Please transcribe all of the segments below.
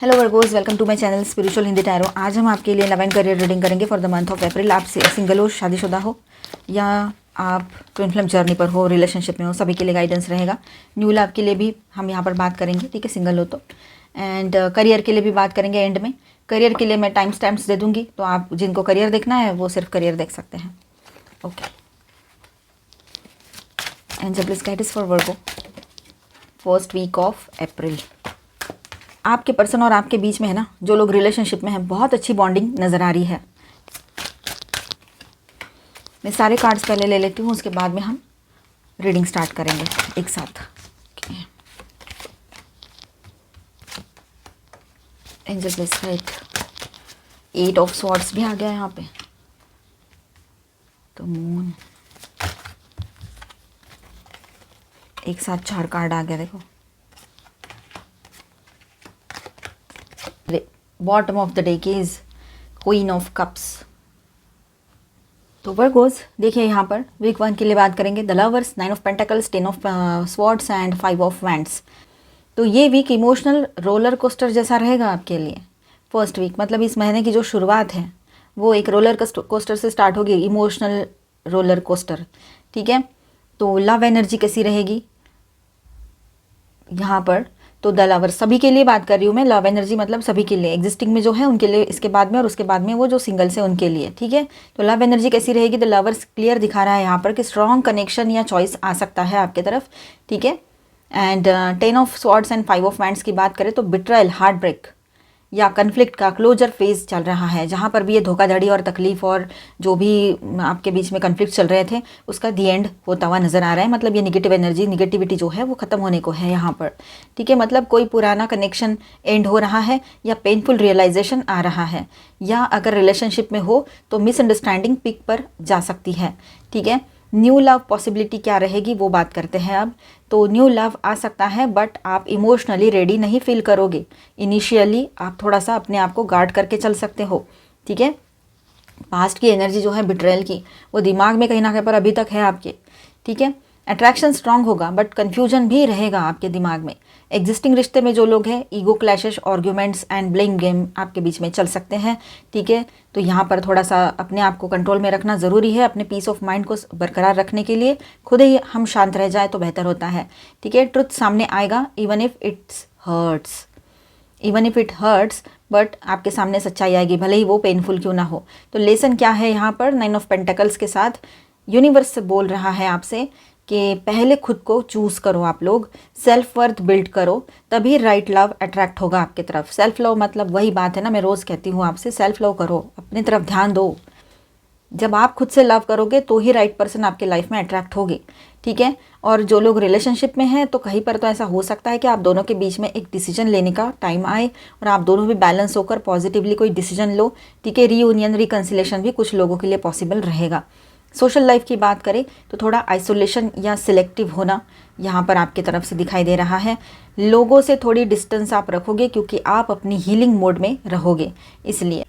Hello Virgos, welcome to my channel spiritual Hindi tarot. आज हम आपके लिए लव एंड करियर रीडिंग करेंगे for the month of April. आप सिंगल हो, शादीशुदा हो या आप ट्विन फ्लेम जर्नी पर हो, रिलेशनशिप में हो, सभी के लिए गाइडेंस रहेगा। न्यू लव के लिए भी हम यहाँ पर बात करेंगे, ठीक है, सिंगल हो तो। एंड करियर के लिए भी बात करेंगे एंड में। करियर के लिए मैं टाइम स्टैम्प्स दे दूँगी, तो आप जिनको करियर देखना है वो सिर्फ करियर देख सकते हैं। Okay, and please guide is for Virgo first week of April. आपके पर्सन और आपके बीच में है ना, जो लोग रिलेशनशिप में हैं, बहुत अच्छी बॉन्डिंग नज़र आ रही है। मैं सारे कार्ड्स पहले ले लेती हूँ, उसके बाद में हम रीडिंग स्टार्ट करेंगे एक साथ। Angel please guide. 8 of swords भी आ गया यहाँ पे, तो मून। एक साथ 4 कार्ड आ गया, देखो। Bottom of the deck is queen of cups. तो वर्गोज देखिए, यहाँ पर वीक 1 के लिए बात करेंगे। The lovers, 9 of pentacles, 10 of swords and 5 of wands. तो ये वीक इमोशनल रोलर कोस्टर जैसा रहेगा आपके लिए। फर्स्ट वीक मतलब इस महीने की जो शुरुआत है वो एक रोलर कोस्टर से स्टार्ट होगी, इमोशनल रोलर कोस्टर, ठीक है। तो लव एनर्जी कैसी रहेगी यहाँ पर? तो द लवर, सभी के लिए बात कर रही हूँ मैं। लव एनर्जी मतलब सभी के लिए, एग्जिस्टिंग में जो है उनके लिए, इसके बाद में और उसके बाद में वो जो सिंगल्स है उनके लिए, ठीक है। तो लव एनर्जी कैसी रहेगी? द लवर्स क्लियर दिखा रहा है यहाँ पर कि स्ट्रॉन्ग कनेक्शन या चॉइस आ सकता है आपके तरफ, ठीक है। And 10 of swords and 5 of wands की बात करें तो बिट्रायल, हार्ट ब्रेक या कन्फ्लिक्ट का क्लोजर फेज चल रहा है, जहाँ पर भी ये धोखाधड़ी और तकलीफ और जो भी आपके बीच में कन्फ्लिक्ट चल रहे थे उसका दी एंड होता हुआ नज़र आ रहा है। मतलब ये निगेटिव एनर्जी, निगेटिविटी जो है वो ख़त्म होने को है यहाँ पर, ठीक है। मतलब कोई पुराना कनेक्शन एंड हो रहा है या पेनफुल रियलाइजेशन आ रहा है, या अगर रिलेशनशिप में हो तो मिसअंडरस्टैंडिंग पीक पर जा सकती है, ठीक है। न्यू लव पॉसिबिलिटी क्या रहेगी वो बात करते हैं अब। तो न्यू लव आ सकता है, बट आप इमोशनली रेडी नहीं फील करोगे। इनिशियली आप थोड़ा सा अपने आप को गार्ड करके चल सकते हो, ठीक है। पास्ट की एनर्जी जो है बिट्रेयल की, वो दिमाग में कहीं ना कहीं पर अभी तक है आपके, ठीक है। अट्रैक्शन स्ट्रांग होगा बट कन्फ्यूजन भी रहेगा आपके दिमाग में। एग्जिस्टिंग रिश्ते में जो लोग हैं, ego clashes, arguments and blame game आपके बीच में चल सकते हैं, ठीक है। तो यहाँ पर थोड़ा सा अपने आप को कंट्रोल में रखना ज़रूरी है। अपने पीस ऑफ माइंड को बरकरार रखने के लिए खुद ही हम शांत रह जाए तो बेहतर होता है, ठीक है। ट्रुथ सामने आएगा, even if it hurts, but आपके सामने सच्चाई आएगी, भले ही वो पेनफुल क्यों ना हो। तो लेसन क्या है यहाँ पर? 9 ऑफ पेंटिकल्स के साथ यूनिवर्स बोल रहा है आपसे कि पहले खुद को चूज़ करो, आप लोग सेल्फ वर्थ बिल्ड करो, तभी राइट लव अट्रैक्ट होगा आपकी तरफ। सेल्फ लव मतलब वही बात है ना, मैं रोज़ कहती हूँ आपसे, सेल्फ लव करो, अपनी तरफ ध्यान दो। जब आप खुद से लव करोगे तो ही राइट पर्सन आपके लाइफ में अट्रैक्ट होगी, ठीक है। और जो लोग रिलेशनशिप में हैं तो कहीं पर तो ऐसा हो सकता है कि आप दोनों के बीच में एक डिसीजन लेने का टाइम आए और आप दोनों भी बैलेंस होकर पॉजिटिवली कोई डिसीजन लो, ठीक है। रीयूनियन, रिकन्सिलेशन भी कुछ लोगों के लिए पॉसिबल रहेगा। सोशल लाइफ की बात करें तो थोड़ा आइसोलेशन या सिलेक्टिव होना यहाँ पर आपकी तरफ से दिखाई दे रहा है। लोगों से थोड़ी डिस्टेंस आप रखोगे क्योंकि आप अपनी हीलिंग मोड में रहोगे, इसलिए।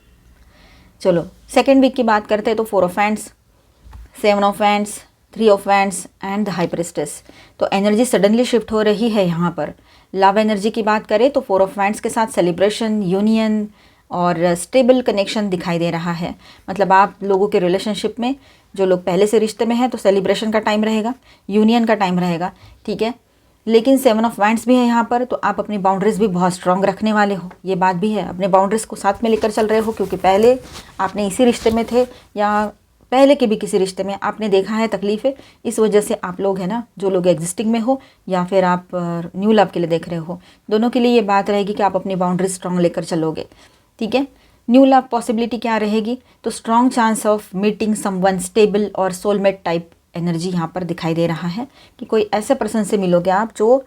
चलो सेकेंड वीक की बात करते हैं तो 4 of wands, 7 of wands, 3 of wands and the high priestess. तो एनर्जी सडनली शिफ्ट हो रही है यहाँ पर। लव एनर्जी की बात करें तो 4 ऑफ वैंड्स के साथ सेलिब्रेशन, यूनियन और स्टेबल कनेक्शन दिखाई दे रहा है। मतलब आप लोगों के रिलेशनशिप में जो लोग पहले से रिश्ते में हैं तो सेलिब्रेशन का टाइम रहेगा, यूनियन का टाइम रहेगा, ठीक है। लेकिन 7 ऑफ वैंड्स भी है यहाँ पर, तो आप अपनी बाउंड्रीज भी बहुत स्ट्रांग रखने वाले हो, ये बात भी है। अपने बाउंड्रीज को साथ में लेकर चल रहे हो क्योंकि पहले आपने इसी रिश्ते में थे या पहले के भी किसी रिश्ते में आपने देखा है तकलीफ़ें, इस वजह से आप लोग है ना, जो लोग एग्जिस्टिंग में हो या फिर आप न्यू लव के लिए देख रहे हो, दोनों के लिए ये बात रहेगी कि आप अपनी बाउंड्रीज स्ट्रांग लेकर चलोगे, ठीक है। न्यू लव पॉसिबिलिटी क्या रहेगी? तो strong chance of meeting someone stable और सोलमेट टाइप एनर्जी यहाँ पर दिखाई दे रहा है कि कोई ऐसे पर्सन से मिलोगे आप जो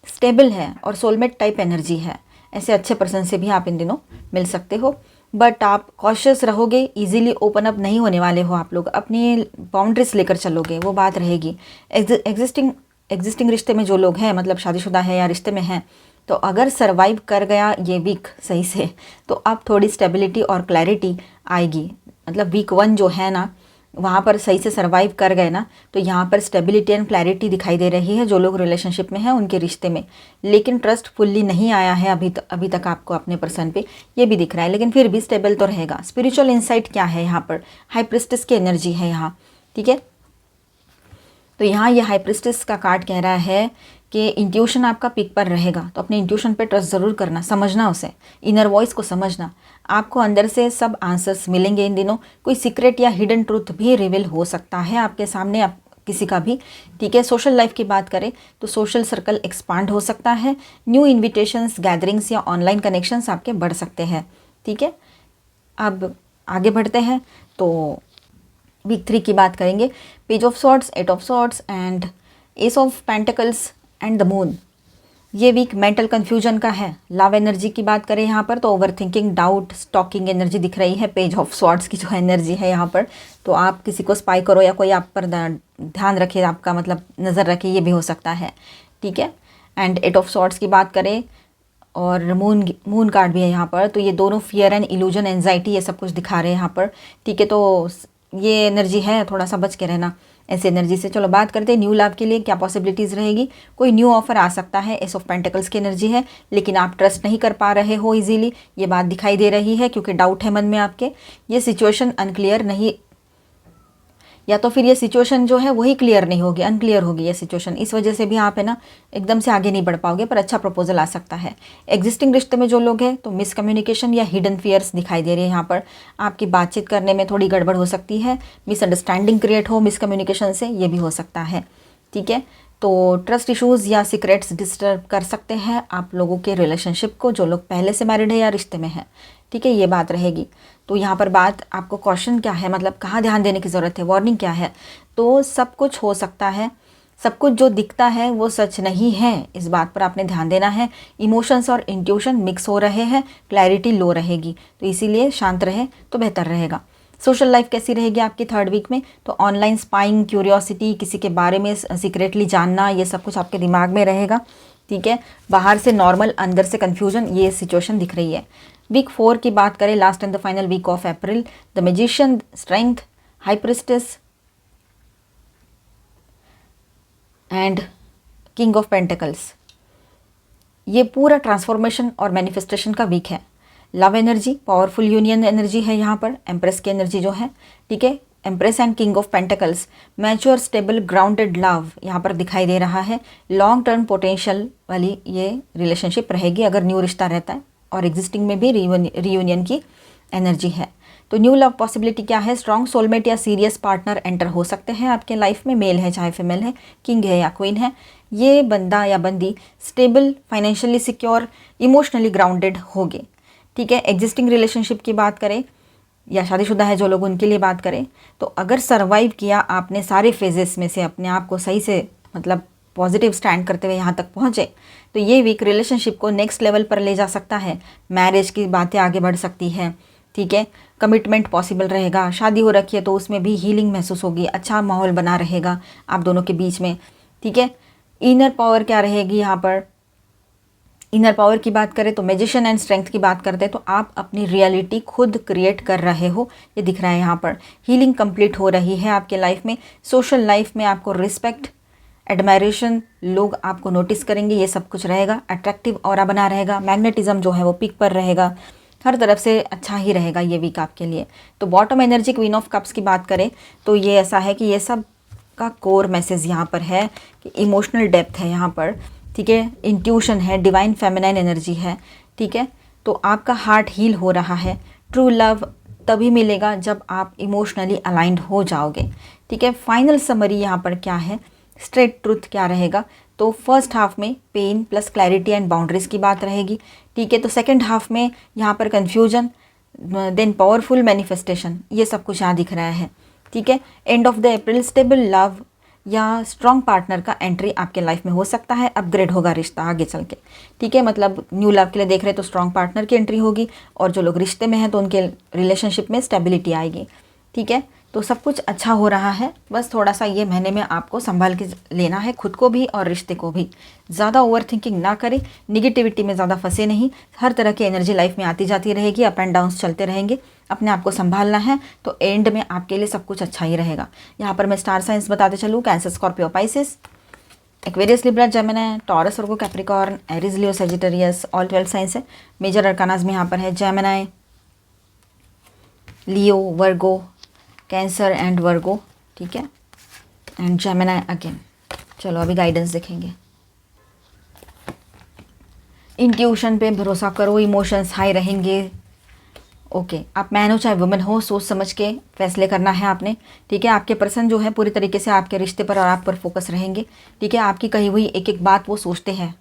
स्टेबल है और सोलमेट टाइप एनर्जी है। ऐसे अच्छे पर्सन से भी आप इन दिनों मिल सकते हो, बट आप कॉशियस रहोगे, इजीली ओपन अप नहीं होने वाले हो। आप लोग अपनी बाउंड्रीज लेकर चलोगे, वो बात रहेगी। एग्जिस्टिंग रिश्ते में जो लोग हैं, मतलब शादीशुदा है या रिश्ते में हैं, तो अगर सरवाइव कर गया ये वीक सही से, तो अब थोड़ी स्टेबिलिटी और क्लैरिटी आएगी। मतलब वीक 1 जो है ना, वहाँ पर सही से सर्वाइव कर गए ना, तो यहाँ पर स्टेबिलिटी एंड क्लैरिटी दिखाई दे रही है जो लोग रिलेशनशिप में हैं उनके रिश्ते में। लेकिन ट्रस्ट फुल्ली नहीं आया है अभी तक आपको अपने पर्सन पे, ये भी दिख रहा है, लेकिन फिर भी स्टेबल तो रहेगा। स्पिरिचुअल इंसाइट क्या है यहाँ पर, हाई प्रिस्टेस की एनर्जी है यहाँ, ठीक है। तो यहाँ ये हाई प्रिस्टेस का कार्ड कह रहा है कि इंट्यूशन आपका पिक पर रहेगा, तो अपने इंट्यूशन पे ट्रस्ट ज़रूर करना, समझना उसे, इनर वॉइस को समझना। आपको अंदर से सब आंसर्स मिलेंगे इन दिनों। कोई सीक्रेट या हिडन ट्रूथ भी रिवील हो सकता है आपके सामने, आप किसी का भी, ठीक है। सोशल लाइफ की बात करें तो सोशल सर्कल एक्सपांड हो सकता है, न्यू इन्विटेशंस, गैदरिंग्स या ऑनलाइन कनेक्शंस आपके बढ़ सकते हैं, ठीक है। अब आगे बढ़ते हैं तो वीक 3 की बात करेंगे। Page of swords, 8 of swords and S of pentacles and the moon. ये वीक मेंटल कन्फ्यूजन का है। लव एनर्जी की बात करें यहाँ पर तो over thinking, doubt, stalking energy दिख रही है। पेज ऑफ सॉर्ड्स की जो एनर्जी है यहाँ पर, तो आप किसी को स्पाई करो या कोई आप पर ध्यान रखे, आपका मतलब नज़र रखे, ये भी हो सकता है, ठीक है। एंड 8 ऑफ सॉर्ड्स की बात करें और मून कार्ड भी है यहाँ पर, तो ये दोनों फियर एंड इल्यूजन, एंजाइटी, ये सब कुछ दिखा रहे हैं यहाँ पर, ठीक है। तो ये एनर्जी है, थोड़ा सा बच के रहना ऐसे एनर्जी से। चलो बात करते हैं न्यू लव के लिए क्या पॉसिबिलिटीज़ रहेगी। कोई न्यू ऑफर आ सकता है, एस ऑफ पेंटिकल्स की एनर्जी है, लेकिन आप ट्रस्ट नहीं कर पा रहे हो इजीली, ये बात दिखाई दे रही है, क्योंकि डाउट है मन में आपके। ये सिचुएशन अनक्लियर नहीं, या तो फिर ये सिचुएशन जो है वही क्लियर नहीं होगी, अनक्लियर होगी ये सिचुएशन, इस वजह से भी आप है ना एकदम से आगे नहीं बढ़ पाओगे, पर अच्छा प्रपोजल आ सकता है। एग्जिस्टिंग रिश्ते में जो लोग हैं तो मिसकम्युनिकेशन या हिडन फियर्स दिखाई दे रही है यहाँ पर। आपकी बातचीत करने में थोड़ी गड़बड़ हो सकती है, मिसअंडरस्टैंडिंग क्रिएट हो मिसकम्युनिकेशन से, ये भी हो सकता है, ठीक है। तो ट्रस्ट इश्यूज़ या सीक्रेट्स डिस्टर्ब कर सकते हैं आप लोगों के रिलेशनशिप को, जो लोग पहले से मैरिड है या रिश्ते में हैं, ठीक है, ये बात रहेगी। तो यहाँ पर बात आपको कॉशन क्या है, मतलब कहाँ ध्यान देने की ज़रूरत है, वार्निंग क्या है। तो सब कुछ हो सकता है, सब कुछ जो दिखता है वो सच नहीं है, इस बात पर आपने ध्यान देना है। इमोशंस और इंट्यूशन मिक्स हो रहे हैं, क्लैरिटी लो रहेगी, तो इसीलिए शांत रहे तो बेहतर रहेगा। सोशल लाइफ कैसी रहेगी आपकी 3rd वीक में, तो ऑनलाइन स्पाइंग, क्यूरियोसिटी, किसी के बारे में सीक्रेटली जानना, ये सब कुछ आपके दिमाग में रहेगा, ठीक है। बाहर से नॉर्मल, अंदर से कन्फ्यूजन, ये सिचुएशन दिख रही है। वीक 4 की बात करें, last and the final week of April, the magician, strength, high priestess and king of pentacles. ये पूरा ट्रांसफॉर्मेशन और मैनिफेस्टेशन का वीक है। Love energy, powerful union energy है यहाँ पर, एम्प्रेस की एनर्जी जो है, ठीक है। Empress and king of pentacles, mature, stable, grounded love यहाँ पर दिखाई दे रहा है। लॉन्ग टर्म पोटेंशियल वाली ये रिलेशनशिप रहेगी अगर न्यू रिश्ता रहता है, और एग्जिस्टिंग में भी रीयूनियन की एनर्जी है। तो न्यू लव पॉसिबिलिटी क्या है, स्ट्रॉन्ग सोलमेट या सीरियस पार्टनर एंटर हो सकते हैं आपके लाइफ में, मेल है चाहे फीमेल है, किंग है या क्वीन है। ये बंदा या बंदी stable, financially secure, emotionally grounded होगे, ठीक है। एग्जिस्टिंग रिलेशनशिप की बात करें या शादीशुदा है जो लोग, उनके लिए बात करें तो अगर सर्वाइव किया आपने सारे फेजेस में से, अपने आप को सही से मतलब पॉजिटिव स्टैंड करते हुए यहाँ तक पहुँचे, तो ये वीक रिलेशनशिप को नेक्स्ट लेवल पर ले जा सकता है। मैरिज की बातें आगे बढ़ सकती हैं, ठीक है। कमिटमेंट पॉसिबल रहेगा। शादी हो रखी है तो उसमें भी हीलिंग महसूस होगी, अच्छा माहौल बना रहेगा आप दोनों के बीच में, ठीक है। इनर पावर क्या रहेगी यहाँ पर, इनर पावर की बात करें तो मैजिशियन एंड स्ट्रेंथ की बात करते हैं, तो आप अपनी रियलिटी खुद क्रिएट कर रहे हो, ये दिख रहा है यहाँ पर। हीलिंग कंप्लीट हो रही है आपके लाइफ में। सोशल लाइफ में आपको रिस्पेक्ट, एडमायरेशन, लोग आपको नोटिस करेंगे, ये सब कुछ रहेगा। अट्रैक्टिव ऑरा बना रहेगा, मैग्नेटिज्म जो है वो पीक पर रहेगा, हर तरफ से अच्छा ही रहेगा ये वीक आपके लिए। तो bottom energy, queen of cups की बात करें तो ये ऐसा है कि ये सब का कोर मैसेज यहाँ पर है कि इमोशनल डेप्थ है यहाँ पर, ठीक है। इंट्यूशन है, डिवाइन फेमिनाइन एनर्जी है, ठीक है। तो आपका हार्ट हील हो रहा है। ट्रू लव तभी मिलेगा जब आप इमोशनली अलाइंड हो जाओगे, ठीक है। फाइनल समरी यहाँ पर क्या है, स्ट्रेट ट्रूथ क्या रहेगा, तो फर्स्ट हाफ में pain plus clarity and boundaries की बात रहेगी, ठीक है। तो सेकंड हाफ में यहाँ पर कन्फ्यूजन, देन पावरफुल मैनिफेस्टेशन, ये सब कुछ यहाँ दिख रहा है, ठीक है। End of the April, stable love या स्ट्रॉन्ग पार्टनर का एंट्री आपके लाइफ में हो सकता है, अपग्रेड होगा रिश्ता आगे चल के, ठीक है। मतलब न्यू लव के लिए देख रहे तो स्ट्रॉन्ग पार्टनर की एंट्री होगी, और जो लोग रिश्ते में हैं तो उनके रिलेशनशिप में स्टेबिलिटी आएगी, ठीक है। तो सब कुछ अच्छा हो रहा है। बस थोड़ा सा ये महीने में आपको संभाल के लेना है, खुद को भी और रिश्ते को भी। ज़्यादा ओवर थिंकिंग ना करें, निगेटिविटी में ज़्यादा फंसे नहीं। हर तरह की एनर्जी लाइफ में आती जाती रहेगी, अप एंड डाउन्स चलते रहेंगे। अपने आप को संभालना है तो एंड में आपके लिए सब कुछ अच्छा ही रहेगा। यहाँ पर मैं स्टार साइंस बताते चलूँ, Cancer, Scorpio, Pisces, Aquarius, Libra, Gemini, Taurus, Virgo, Capricorn, Aries, Leo, Sagittarius, all 12 signs है। मेजर अरकानाज में यहाँ पर है Gemini, Leo, Virgo, Cancer and Virgo, ठीक है, एंड जेमिनी अगेन। चलो अभी गाइडेंस देखेंगे। इंट्यूशन पे भरोसा करो, इमोशंस हाई रहेंगे। ओके, आप मैन हो चाहे वुमेन हो, सोच समझ के फैसले करना है आपने, ठीक है। आपके पर्सन जो है पूरी तरीके से आपके रिश्ते पर और आप पर फोकस रहेंगे, ठीक है। आपकी कही हुई एक एक बात वो सोचते हैं।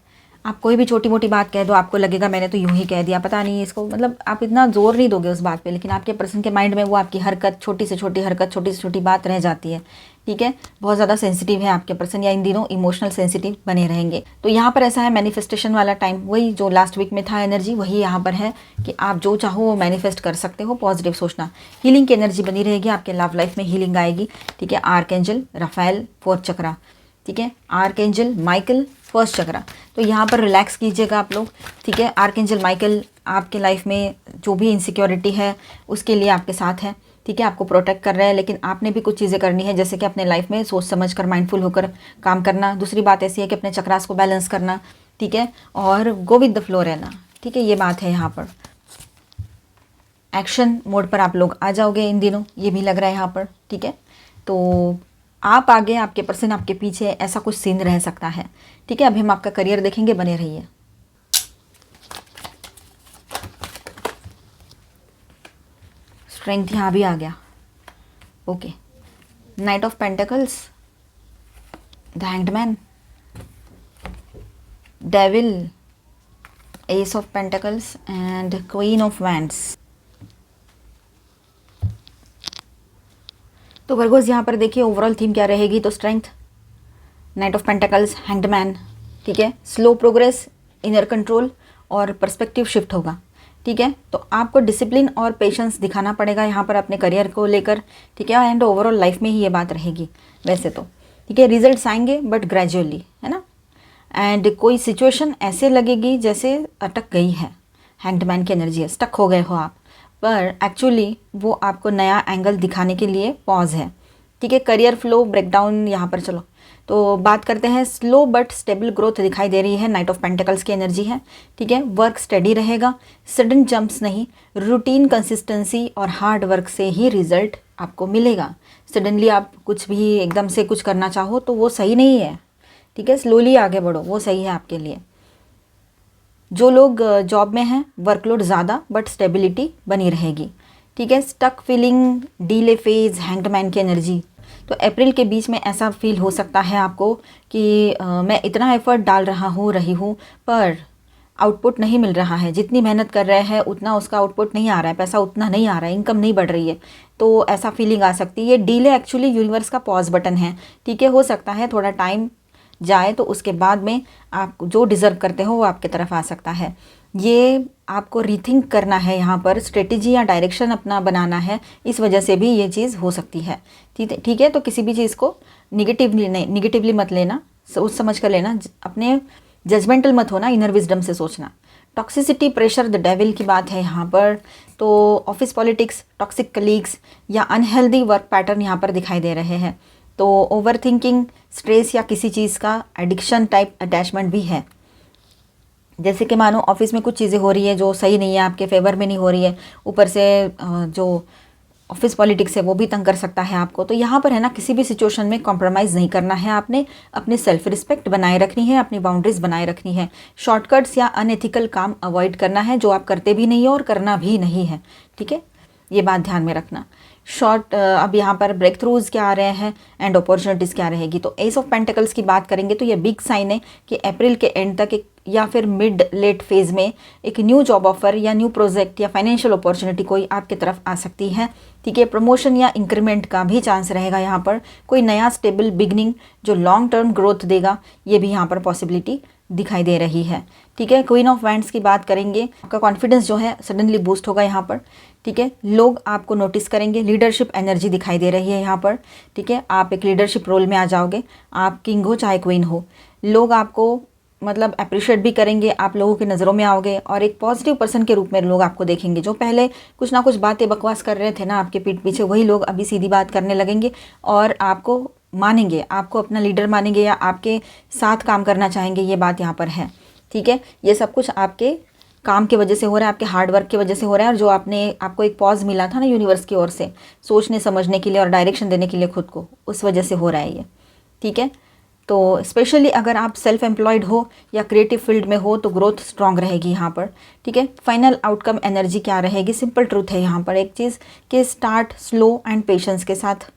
आप कोई भी छोटी मोटी बात कह दो, आपको लगेगा मैंने तो यूं ही कह दिया, पता नहीं इसको, मतलब आप इतना जोर नहीं दोगे उस बात पे, लेकिन आपके पर्सन के माइंड में वो आपकी हरकत, छोटी से छोटी हरकत, छोटी से छोटी बात रह जाती है, ठीक है। बहुत ज़्यादा सेंसिटिव है आपके पर्सन, या इन दिनों इमोशनल सेंसिटिव बने रहेंगे। तो यहाँ पर ऐसा है, मैनिफेस्टेशन वाला टाइम, वही जो लास्ट वीक में था एनर्जी, वही यहाँ पर है कि आप जो चाहो वो मैनिफेस्ट कर सकते हो। पॉजिटिव सोचना, हीलिंग की एनर्जी बनी रहेगी, आपके लव लाइफ में हीलिंग आएगी, ठीक है। आर्कएंजल राफेल 4th चक्रा, ठीक है। आर्कएंजल माइकल 1st चक्रा। तो यहाँ पर रिलैक्स कीजिएगा आप लोग, ठीक है। आर्कएंजल माइकल आपके लाइफ में जो भी इनसिक्योरिटी है उसके लिए आपके साथ है, ठीक है। आपको प्रोटेक्ट कर रहे हैं, लेकिन आपने भी कुछ चीज़ें करनी है, जैसे कि अपने लाइफ में सोच समझ कर, माइंडफुल होकर काम करना। दूसरी बात ऐसी है कि अपने चक्रास को बैलेंस करना, ठीक है, और गो विद द फ्लो रहना, ठीक है। ये बात है यहाँ पर। एक्शन मोड पर आप लोग आ जाओगे इन दिनों, ये भी लग रहा है यहाँ पर, ठीक है। तो आप आगे, आपके पर्सन आपके पीछे, ऐसा कुछ सीन रह सकता है, ठीक है। अभी हम आपका करियर देखेंगे, बने रहिए। स्ट्रेंथ यहाँ भी आ गया, okay. Night of pentacles, the hanged man, devil, S of pentacles and queen of wands. तो वर्गोस यहाँ पर देखिए ओवरऑल थीम क्या रहेगी, तो strength, night of pentacles, hanged man, ठीक है। स्लो प्रोग्रेस, इनर कंट्रोल और पर्सपेक्टिव शिफ्ट होगा, ठीक है। तो आपको डिसिप्लिन और पेशेंस दिखाना पड़ेगा यहाँ पर अपने करियर को लेकर, ठीक है। एंड ओवरऑल लाइफ में ही ये बात रहेगी वैसे तो, ठीक है। रिजल्ट्स आएंगे बट ग्रेजुअली, है ना। एंड कोई सिचुएशन ऐसे लगेगी जैसे अटक गई है, हैंग्ड मैन की एनर्जी है, स्टक हो गए हो आप, पर एक्चुअली वो आपको नया एंगल दिखाने के लिए पॉज है, ठीक है। करियर फ्लो ब्रेकडाउन यहाँ पर, चलो तो बात करते हैं। स्लो बट स्टेबल ग्रोथ दिखाई दे रही है, नाइट ऑफ पेंटिकल्स की एनर्जी है, ठीक है। वर्क स्टेडी रहेगा, सडन जंप्स नहीं, रूटीन, कंसिस्टेंसी और हार्ड वर्क से ही रिजल्ट आपको मिलेगा। सडनली आप कुछ भी एकदम से कुछ करना चाहो तो वो सही नहीं है, ठीक है। स्लोली आगे बढ़ो, वो सही है आपके लिए। जो लोग जॉब में हैं, वर्कलोड ज़्यादा बट स्टेबिलिटी बनी रहेगी, ठीक है। Stuck feeling, delay phase, hanged man की एनर्जी। तो अप्रैल के बीच में ऐसा फील हो सकता है आपको कि मैं इतना एफर्ट डाल रही हूँ पर आउटपुट नहीं मिल रहा है, जितनी मेहनत कर रहे हैं उतना उसका आउटपुट नहीं आ रहा है, पैसा उतना नहीं आ रहा है, इनकम नहीं बढ़ रही है। तो ऐसा फीलिंग आ सकती है। ये डीले एक्चुअली यूनिवर्स का पॉज बटन है, ठीक है। हो सकता है थोड़ा टाइम जाए तो उसके बाद में आप जो डिज़र्व करते हो वो आपके तरफ आ सकता है। ये आपको रीथिंक करना है, यहाँ पर स्ट्रेटेजी या डायरेक्शन अपना बनाना है, इस वजह से भी ये चीज़ हो सकती है, ठीक है। तो किसी भी चीज़ को निगेटिवली मत लेना, सोच समझ कर लेना, अपने जजमेंटल मत होना, इनर विजडम से सोचना। टॉक्सिसिटी, प्रेशर, द डेविल की बात है यहाँ पर। तो ऑफिस पॉलिटिक्स, टॉक्सिक कलीग्स या अनहेल्दी वर्क पैटर्न यहाँ पर दिखाई दे रहे हैं। तो ओवर थिंकिंग, स्ट्रेस या किसी चीज़ का एडिक्शन टाइप अटैचमेंट भी है। जैसे कि मानो ऑफिस में कुछ चीज़ें हो रही है जो सही नहीं है, आपके फेवर में नहीं हो रही है, ऊपर से जो ऑफिस पॉलिटिक्स है वो भी तंग कर सकता है आपको। तो यहाँ पर है ना, किसी भी सिचुएशन में कॉम्प्रोमाइज़ नहीं करना है आपने, अपनी सेल्फ रिस्पेक्ट बनाए रखनी है, अपनी बाउंड्रीज बनाए रखनी है। शॉर्टकट्स या अनएथिकल काम अवॉइड करना है, जो आप करते भी नहीं हो और करना भी नहीं है, ठीक है। ये बात ध्यान में रखना। अब यहाँ पर ब्रेक थ्रूज क्या आ रहे हैं एंड अपॉर्चुनिटीज़ क्या रहेगी। तो एस ऑफ पेंटिकल्स की बात करेंगे तो ये बिग साइन है कि अप्रैल के एंड तक या फिर मिड लेट फेज में एक न्यू जॉब ऑफर या न्यू प्रोजेक्ट या फाइनेंशियल अपॉर्चुनिटी कोई आपकी तरफ आ सकती है, ठीक है। प्रमोशन या इंक्रीमेंट का भी चांस रहेगा यहाँ पर। कोई नया स्टेबल बिगनिंग जो लॉन्ग टर्म ग्रोथ देगा, ये भी यहाँ पर पॉसिबिलिटी दिखाई दे रही है। ठीक है, क्वीन ऑफ वैंड्स की बात करेंगे, आपका कॉन्फिडेंस जो है सडनली बूस्ट होगा यहाँ पर। ठीक है, लोग आपको नोटिस करेंगे, लीडरशिप एनर्जी दिखाई दे रही है यहाँ पर। ठीक है, आप एक लीडरशिप रोल में आ जाओगे, आप किंग हो चाहे क्वीन हो, लोग आपको मतलब अप्रिशिएट भी करेंगे, आप लोगों की नज़रों में आओगे और एक पॉजिटिव पर्सन के रूप में लोग आपको देखेंगे। जो पहले कुछ ना कुछ बातें बकवास कर रहे थे ना आपके पीठ पीछे, वही लोग अभी सीधी बात करने लगेंगे और आपको मानेंगे, आपको अपना लीडर मानेंगे या आपके साथ काम करना चाहेंगे। ये बात यहाँ पर है। ठीक है, ये सब कुछ आपके काम की वजह से हो रहा है, आपके हार्ड वर्क की वजह से हो रहा है, और जो आपको एक पॉज मिला था ना यूनिवर्स की ओर से सोचने समझने के लिए और डायरेक्शन देने के लिए खुद को, उस वजह से हो रहा है ये। ठीक है, तो स्पेशली अगर आप सेल्फ एम्प्लॉयड हो या क्रिएटिव फील्ड में हो तो ग्रोथ स्ट्रांग रहेगी यहाँ पर। ठीक है, फाइनल आउटकम एनर्जी क्या रहेगी, सिंपल ट्रूथ है यहाँ पर एक चीज़ कि स्टार्ट स्लो एंड पेशेंस के साथ।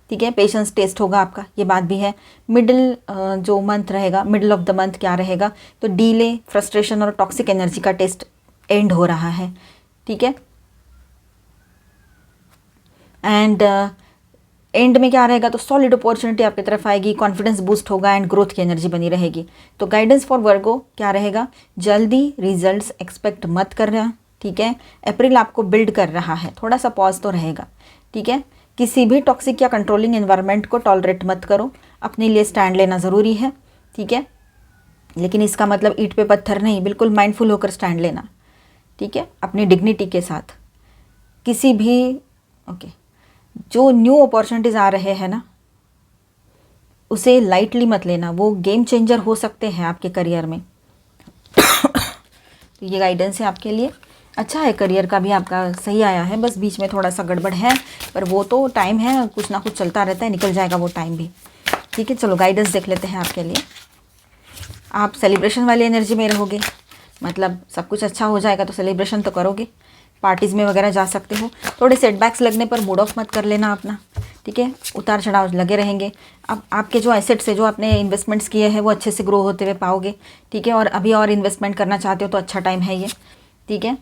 ठीक है, पेशेंस टेस्ट होगा आपका, ये बात भी है। मिडिल जो मंथ रहेगा, मिडिल ऑफ द मंथ क्या रहेगा, तो डीले, फ्रस्ट्रेशन और टॉक्सिक एनर्जी का टेस्ट एंड हो रहा है। ठीक है, एंड एंड में क्या रहेगा, तो सॉलिड अपॉर्चुनिटी आपकी तरफ आएगी, कॉन्फिडेंस बूस्ट होगा एंड ग्रोथ की एनर्जी बनी रहेगी। तो गाइडेंस फॉर वर्गो क्या रहेगा, जल्दी रिजल्ट्स एक्सपेक्ट मत कर रहा। ठीक है, अप्रैल आपको बिल्ड कर रहा है, थोड़ा सा पॉज तो रहेगा। ठीक है, किसी भी टॉक्सिक या कंट्रोलिंग एनवायरनमेंट को टॉलरेट मत करो, अपने लिए स्टैंड लेना ज़रूरी है। ठीक है, लेकिन इसका मतलब ईंट पे पत्थर नहीं, बिल्कुल माइंडफुल होकर स्टैंड लेना। ठीक है, अपनी डिग्निटी के साथ। किसी भी जो न्यू अपॉर्चुनिटीज़ आ रहे हैं ना, उसे लाइटली मत लेना, वो गेम चेंजर हो सकते हैं आपके करियर में। तो ये गाइडेंस है आपके लिए, अच्छा है, करियर का भी आपका सही आया है, बस बीच में थोड़ा सा गड़बड़ है, पर वो तो टाइम है, कुछ ना कुछ चलता रहता है, निकल जाएगा वो टाइम भी। ठीक है, चलो गाइडेंस देख लेते हैं आपके लिए। आप सेलिब्रेशन वाली एनर्जी में रहोगे, मतलब सब कुछ अच्छा हो जाएगा तो सेलिब्रेशन तो करोगे, पार्टीज़ में वगैरह जा सकते हो। थोड़े सेटबैक्स लगने पर मूड ऑफ मत कर लेना अपना। ठीक है, उतार चढ़ाव लगे रहेंगे। अब आपके जो एसेट्स है, जो आपने इन्वेस्टमेंट्स किए हैं, वो अच्छे से ग्रो होते हुए पाओगे। ठीक है, और अभी और इन्वेस्टमेंट करना चाहते हो तो अच्छा टाइम है ये। ठीक है,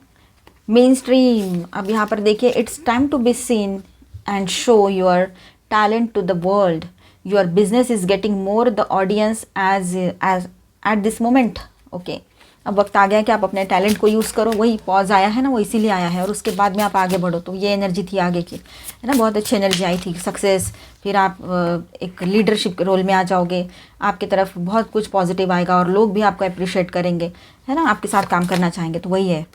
मेन स्ट्रीम अब यहाँ पर देखिए, it's time to be seen and show your talent to the world, your business is getting more the audience as at this moment. Okay, अब वक्त आ गया कि आप अपने टैलेंट को यूज़ करो, वही पॉज आया है ना, वो इसीलिए आया है, और उसके बाद में आप आगे बढ़ो। तो ये एनर्जी थी आगे की, है ना, बहुत अच्छी एनर्जी आई थी, सक्सेस, फिर आप एक लीडरशिप रोल में आ जाओगे, आपकी तरफ बहुत कुछ पॉजिटिव आएगा और लोग भी आपको अप्रिशिएट करेंगे, है ना, आपके साथ काम करना चाहेंगे। तो वही है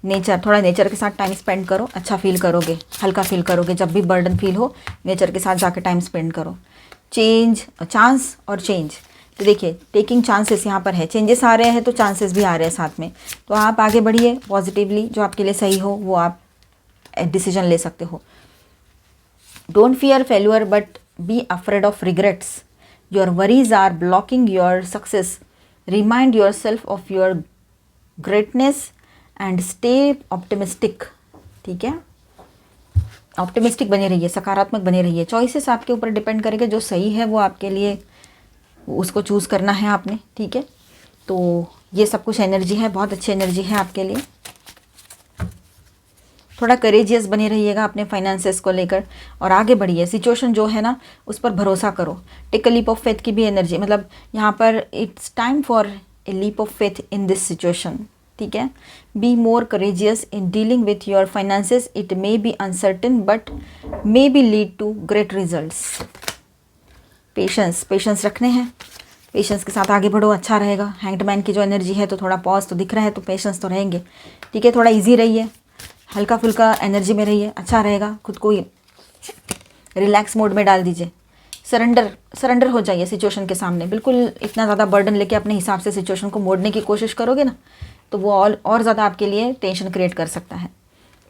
नेचर, थोड़ा नेचर के साथ टाइम स्पेंड करो, अच्छा फील करोगे, हल्का फील करोगे। जब भी बर्डन फील हो, नेचर के साथ जाकर टाइम स्पेंड करो। चेंज, चांस और चेंज, तो देखिए टेकिंग चांसेस यहाँ पर है, चेंजेस आ रहे हैं तो चांसेस भी आ रहे हैं साथ में। तो आप आगे बढ़िए पॉजिटिवली, जो आपके लिए सही हो वो आप डिसीजन ले सकते हो। Don't fear failure but be afraid of regrets, your worries are blocking your success, remind yourself of your greatness and stay optimistic. ठीक है, ऑप्टिमिस्टिक बने रहिए, सकारात्मक बने रहिए। चॉइसेस आपके ऊपर डिपेंड करेंगे, जो सही है वो आपके लिए उसको चूज़ करना है आपने। ठीक है, तो ये सब कुछ एनर्जी है, बहुत अच्छी एनर्जी है आपके लिए। थोड़ा करेजियस बने रहिएगा अपने फाइनेंसेस को लेकर और आगे बढ़िए। सिचुएशन जो है ना उस पर भरोसा करो। Take a leap of faith की भी एनर्जी, मतलब यहाँ पर it's time for a leap of faith in this situation. ठीक है, be more courageous in dealing with your finances, it may be uncertain but may be lead to great results. Patience रखने हैं, patience के साथ आगे बढ़ो, अच्छा रहेगा। हैंग्ड मैन की जो एनर्जी है तो थोड़ा पॉज तो दिख रहा है, तो पेशेंस तो रहेंगे। ठीक है, थोड़ा इजी रहिए, हल्का फुल्का एनर्जी में रहिए, अच्छा रहेगा। खुद को रिलैक्स मोड में डाल दीजिए, सरेंडर हो जाइए सिचुएशन के सामने। बिल्कुल इतना ज़्यादा बर्डन लेके अपने हिसाब से सिचुएशन को मोड़ने की कोशिश करोगे ना, तो वो और ज़्यादा आपके लिए टेंशन क्रिएट कर सकता है।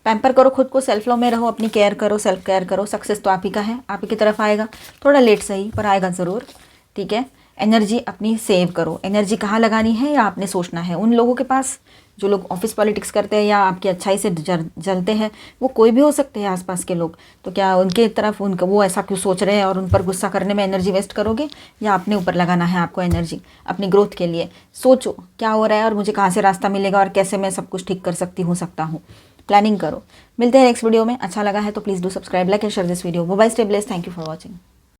पैम्पर करो खुद को, सेल्फ लव में रहो, अपनी केयर करो, सेल्फ केयर करो। सक्सेस तो आप ही का है, आप ही की तरफ आएगा, थोड़ा लेट सही पर आएगा ज़रूर। ठीक है, एनर्जी अपनी सेव करो। एनर्जी कहाँ लगानी है या आपने सोचना है। उन लोगों के पास जो लोग ऑफिस पॉलिटिक्स करते हैं या आपकी अच्छाई से जलते हैं, वो कोई भी हो सकते हैं आसपास के लोग, तो क्या उनके तरफ उनका वो ऐसा क्यों सोच रहे हैं और उन पर गुस्सा करने में एनर्जी वेस्ट करोगे, या अपने ऊपर लगाना है आपको एनर्जी अपनी ग्रोथ के लिए। सोचो क्या हो रहा है और मुझे कहाँ से रास्ता मिलेगा और कैसे मैं सब कुछ ठीक कर सकता हूँ। प्लानिंग करो। मिलते हैं नेक्स्ट वीडियो में। अच्छा लगा है तो please do subscribe, like and share this video. Bye, stay blessed, thank you for watching.